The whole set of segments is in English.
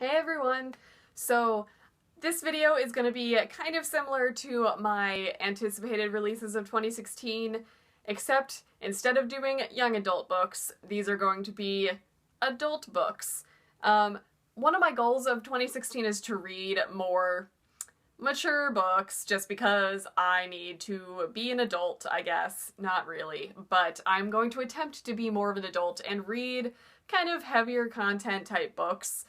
Hey everyone! So this video is going to be kind of similar to my anticipated releases of 2016, except instead of doing young adult books, these are going to be adult books. One of my goals of 2016 is to read more mature books just because I need to be an adult, I guess. Not really, but I'm going to attempt to be more of an adult and read kind of heavier content type books.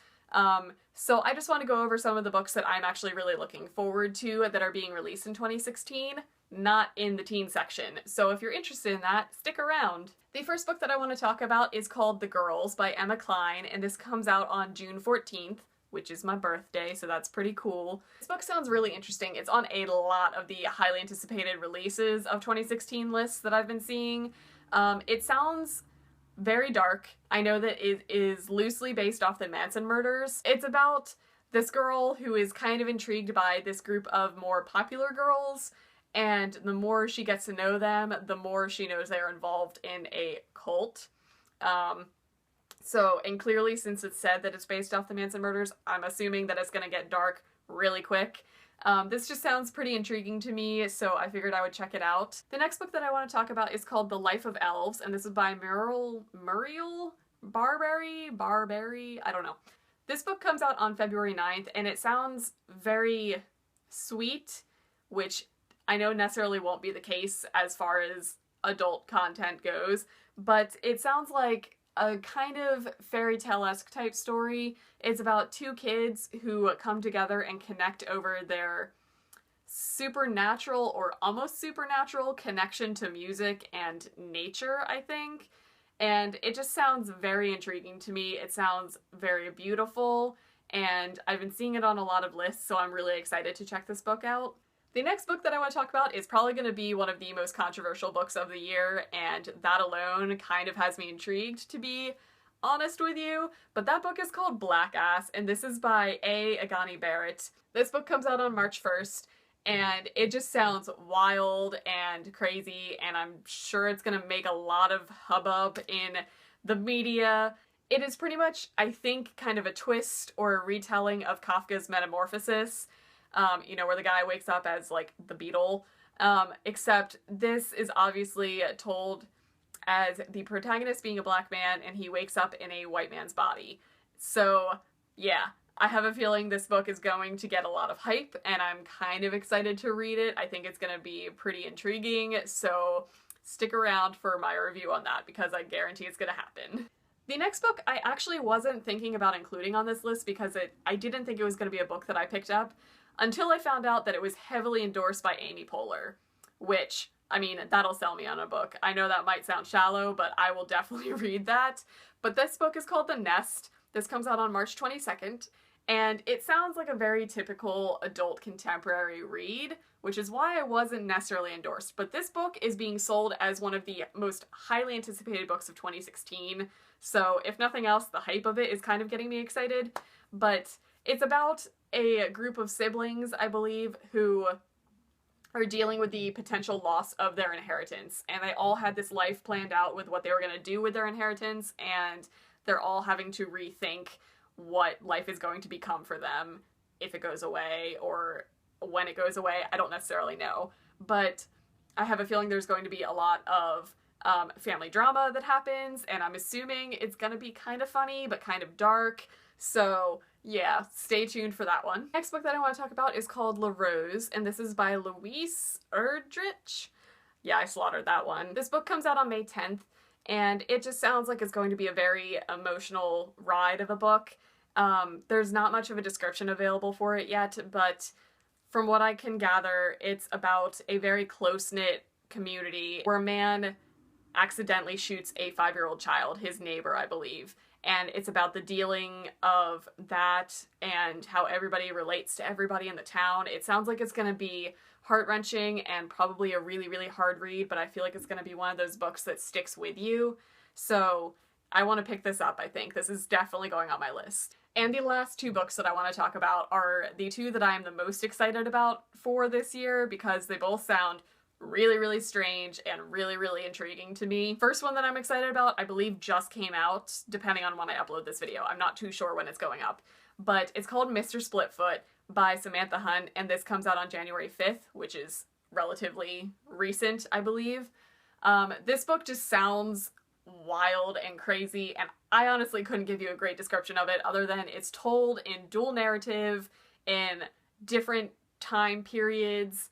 So I just want to go over some of the books that I'm actually really looking forward to that are being released in 2016, not in the teen section. So if you're interested in that, stick around. The first book that I want to talk about is called The Girls by Emma Cline, and this comes out on June 14th. Which is my birthday, so that's pretty cool. This book sounds really interesting. It's on a lot of the highly anticipated releases of 2016 lists that I've been seeing. It sounds very dark. I know that it is loosely based off the Manson murders. It's about this girl who is kind of intrigued by this group of more popular girls, and the more she gets to know them, the more she knows they're involved in a cult. And clearly, since it's said that it's based off the Manson murders, I'm assuming that it's gonna get dark really quick. This just sounds pretty intriguing to me, so I figured I would check it out. The next book that I want to talk about is called The Life of Elves, and this is by Muriel Barberry, I don't know. This book comes out on February 9th, and it sounds very sweet, which I know necessarily won't be the case as far as adult content goes, but it sounds like a kind of fairy tale-esque type story. It's about two kids who come together and connect over their supernatural or almost supernatural connection to music and nature, I think. And it just sounds very intriguing to me. It sounds very beautiful, and I've been seeing it on a lot of lists, so I'm really excited to check this book out. The next book that I want to talk about is probably going to be one of the most controversial books of the year, and that alone kind of has me intrigued, to be honest with you. But that book is called Black Ass, and this is by A. Agani Barrett. This book comes out on March 1st, and it just sounds wild and crazy, and I'm sure it's going to make a lot of hubbub in the media. It is pretty much, I think, kind of a twist or a retelling of Kafka's Metamorphosis. Where the guy wakes up as, like, the beetle. Except this is obviously told as the protagonist being a black man, and he wakes up in a white man's body. So, yeah, I have a feeling this book is going to get a lot of hype, and I'm kind of excited to read it. I think it's going to be pretty intriguing, so stick around for my review on that, because I guarantee it's going to happen. The next book I actually wasn't thinking about including on this list because I didn't think it was going to be a book that I picked up, until I found out that it was heavily endorsed by Amy Poehler, which, I mean, that'll sell me on a book. I know that might sound shallow, but I will definitely read that. But this book is called The Nest. This comes out on March 22nd, and it sounds like a very typical adult contemporary read, which is why I wasn't necessarily endorsed. But this book is being sold as one of the most highly anticipated books of 2016, so if nothing else, the hype of it is kind of getting me excited. But it's about a group of siblings, I believe, who are dealing with the potential loss of their inheritance. And they all had this life planned out with what they were going to do with their inheritance, and they're all having to rethink what life is going to become for them if it goes away or when it goes away. I don't necessarily know. But I have a feeling there's going to be a lot of family drama that happens, and I'm assuming it's going to be kind of funny but kind of dark. So yeah, stay tuned for that one. Next book that I want to talk about is called La Rose, and this is by Louise Erdrich. Yeah, I slaughtered that one. This book comes out on May 10th, and it just sounds like it's going to be a very emotional ride of a book. There's not much of a description available for it yet, but from what I can gather, it's about a very close-knit community where a man accidentally shoots a 5-year-old child, his neighbor, I believe. And it's about the dealing of that and how everybody relates to everybody in the town. It sounds like it's going to be heart-wrenching and probably a really, really hard read, but I feel like it's going to be one of those books that sticks with you. So I want to pick this up, I think. This is definitely going on my list. And the last two books that I want to talk about are the two that I am the most excited about for this year, because they both sound really, really strange and really, really intriguing to me. First one that I'm excited about, I believe just came out, depending on when I upload this video. I'm not too sure when it's going up. but it's called Mr. Splitfoot by Samantha Hunt, and this comes out on January 5th, which is relatively recent, I believe. This book just sounds wild and crazy, and I honestly couldn't give you a great description of it other than it's told in dual narrative in different time periods.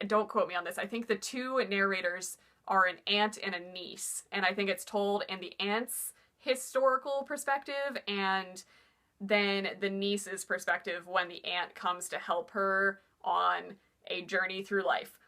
Don't quote me on this, I think the two narrators are an aunt and a niece, and I think it's told in the aunt's historical perspective and then the niece's perspective when the aunt comes to help her on a journey through life.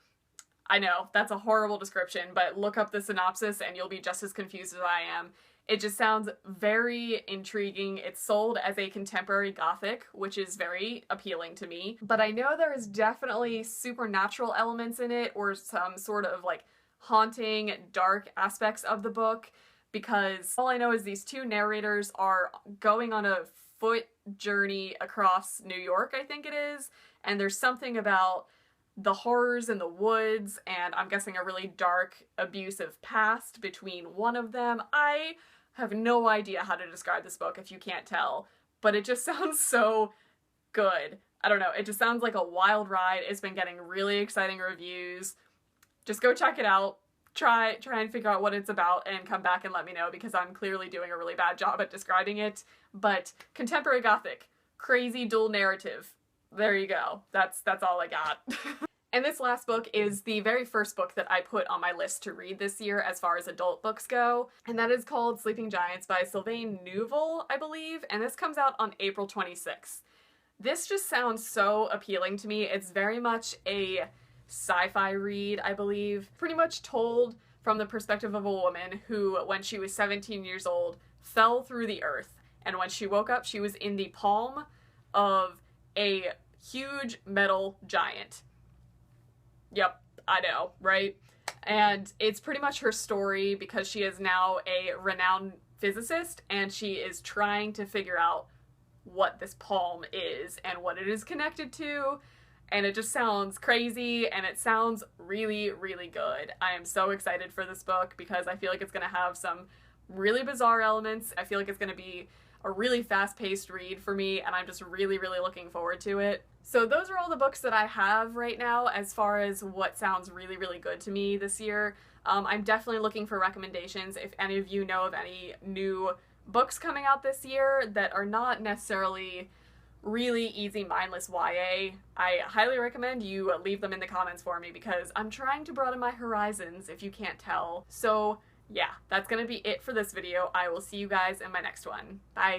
I know, that's a horrible description, but look up the synopsis and you'll be just as confused as I am. It just sounds very intriguing. It's sold as a contemporary gothic, which is very appealing to me. But I know there is definitely supernatural elements in it, or some sort of like haunting, dark aspects of the book, because all I know is these two narrators are going on a foot journey across New York, I think it is, and there's something about the horrors in the woods, and I'm guessing a really dark, abusive past between one of them. I have no idea how to describe this book if you can't tell, but it just sounds so good. I don't know, it just sounds like a wild ride. It's been getting really exciting reviews. Just go check it out. Try and figure out what it's about and come back and let me know, because I'm clearly doing a really bad job at describing it. But contemporary gothic, crazy dual narrative. There you go. That's all I got. And this last book is the very first book that I put on my list to read this year as far as adult books go, and that is called Sleeping Giants by Sylvain Neuvel, I believe, and this comes out on April 26th. This just sounds so appealing to me. It's very much a sci-fi read, I believe, pretty much told from the perspective of a woman who, when she was 17 years old, fell through the earth, and when she woke up, she was in the palm of a huge metal giant. Yep, I know, right? And it's pretty much her story because she is now a renowned physicist and she is trying to figure out what this palm is and what it is connected to. And it just sounds crazy and it sounds really, really good. I am so excited for this book because I feel like it's going to have some really bizarre elements. I feel like it's going to be a really fast-paced read for me, and I'm just really, really looking forward to it. So those are all the books that I have right now as far as what sounds really, really good to me this year. I'm definitely looking for recommendations. If any of you know of any new books coming out this year that are not necessarily really easy, mindless YA, I highly recommend you leave them in the comments for me because I'm trying to broaden my horizons, if you can't tell. So yeah, that's gonna be it for this video. I will see you guys in my next one. Bye!